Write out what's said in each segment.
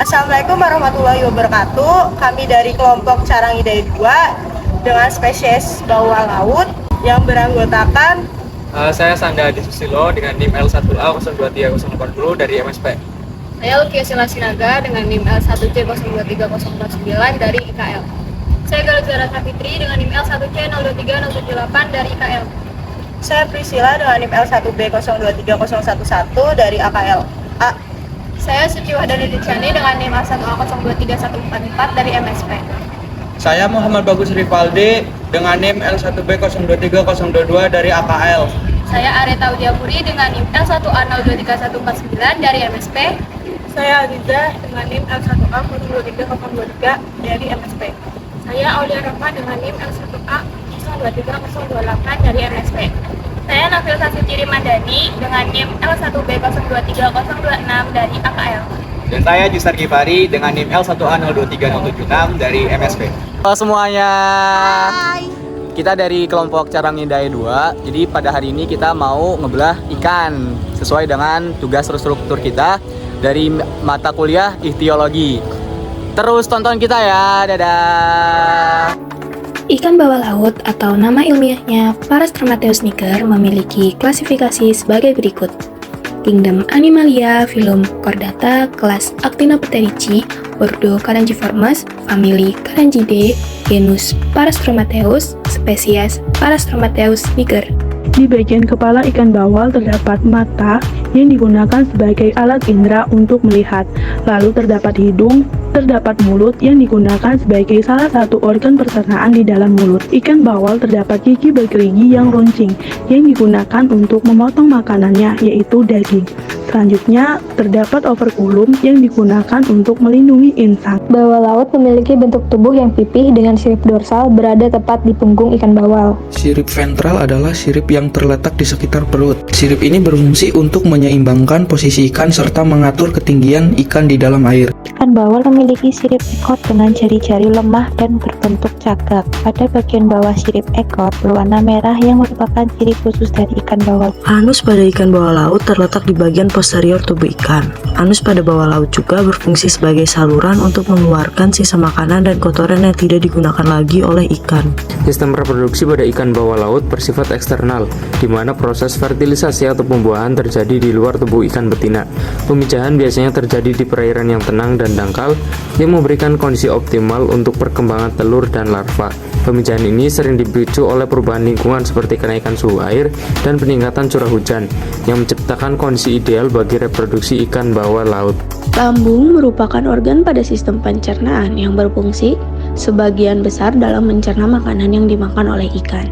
Assalamualaikum warahmatullahi wabarakatuh. Kami dari kelompok Carang Hidayat 2 dengan spesies bawal laut yang beranggotakan saya Sanda Adi Susilo dengan NIM L1A023080 dari MSP. Saya Lukia Sila Sinaga dengan NIM L1C023049 dari IKL. Saya Galuh Zahra Fitri dengan NIM L1C023078 dari IKL. Saya Priscila dengan NIM L1B023011 dari AKL. Saya Suci Wahdani Dicani dengan NIM L1A023144 dari MSP. Saya Muhammad Bagus Rivaldi dengan NIM L1B023022 dari AKL. Saya Areta Udiapuri dengan NIM L1A023149 dari MSP. Saya Aliza dengan NIM L1A023023 dari MSP. Saya Aulia Rahma dengan NIM L1A023028 dari MSP. Saya Nafil Sasuciri Mandani dengan NIM L1B023026 dari AKL. Dan saya Justar Gifari dengan NIM L1A023076 dari MSP. Halo semuanya. Hai. Kita dari kelompok Carang Hidayat 2. Jadi pada hari ini kita mau ngebelah ikan sesuai dengan tugas struktur kita dari mata kuliah ichtiologi. Terus tonton kita ya. Dadah. Ikan bawah laut atau nama ilmiahnya Parastromatheus niger memiliki klasifikasi sebagai berikut. Kingdom Animalia, Phylum Chordata, kelas Actinopteridae, ordo Carangiformes, famili Carangidae, genus Parastromatheus, spesies Parastromatheus niger. Di bagian kepala ikan bawal terdapat mata yang digunakan sebagai alat indera untuk melihat. Lalu terdapat hidung, terdapat mulut yang digunakan sebagai salah satu organ pencernaan di dalam mulut. Ikan bawal terdapat gigi bergerigi yang runcing yang digunakan untuk memotong makanannya, yaitu daging. Selanjutnya, terdapat operculum yang digunakan untuk melindungi insang. Bawal laut memiliki bentuk tubuh yang pipih dengan sirip dorsal berada tepat di punggung ikan bawal. Sirip ventral adalah sirip yang terletak di sekitar perut. Sirip ini berfungsi untuk menyeimbangkan posisi ikan serta mengatur ketinggian ikan di dalam air. Ikan bawal memiliki sirip ekor dengan jari-jari lemah dan berbentuk cagak. Pada bagian bawah sirip ekor berwarna merah yang merupakan ciri khusus dari ikan bawal. Anus pada ikan bawal laut terletak di bagian posterior tubuh ikan. Anus pada bawal laut juga berfungsi sebagai saluran untuk mengeluarkan sisa makanan dan kotoran yang tidak digunakan lagi oleh ikan. Sistem reproduksi pada ikan bawal laut bersifat eksternal, di mana proses fertilisasi atau pembuahan terjadi di luar tubuh ikan betina. Pemijahan biasanya terjadi di perairan yang tenang dan dangkal, yang memberikan kondisi optimal untuk perkembangan telur dan larva. Pemijahan ini sering dipicu oleh perubahan lingkungan seperti kenaikan suhu air dan peningkatan curah hujan, yang menciptakan kondisi ideal bagi reproduksi ikan bawal laut. Lambung merupakan organ pada sistem pencernaan yang berfungsi sebagian besar dalam mencerna makanan yang dimakan oleh ikan.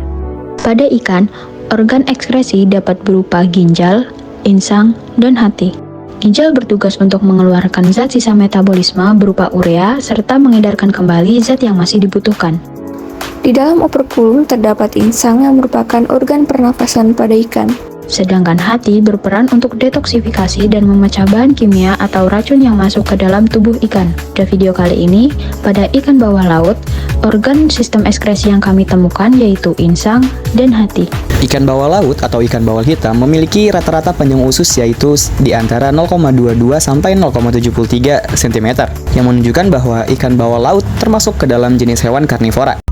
Pada ikan, organ ekskresi dapat berupa ginjal, insang, dan hati. Ginjal bertugas untuk mengeluarkan zat sisa metabolisme berupa urea serta mengedarkan kembali zat yang masih dibutuhkan. Di dalam operculum terdapat insang yang merupakan organ pernafasan pada ikan. Sedangkan hati berperan untuk detoksifikasi dan memecah bahan kimia atau racun yang masuk ke dalam tubuh ikan. Pada video kali ini, pada ikan bawah laut, organ sistem ekskresi yang kami temukan yaitu insang dan hati. Ikan bawal laut atau ikan bawal hitam memiliki rata-rata panjang usus yaitu di antara 0,22 sampai 0,73 cm, yang menunjukkan bahwa ikan bawal laut termasuk ke dalam jenis hewan karnivora.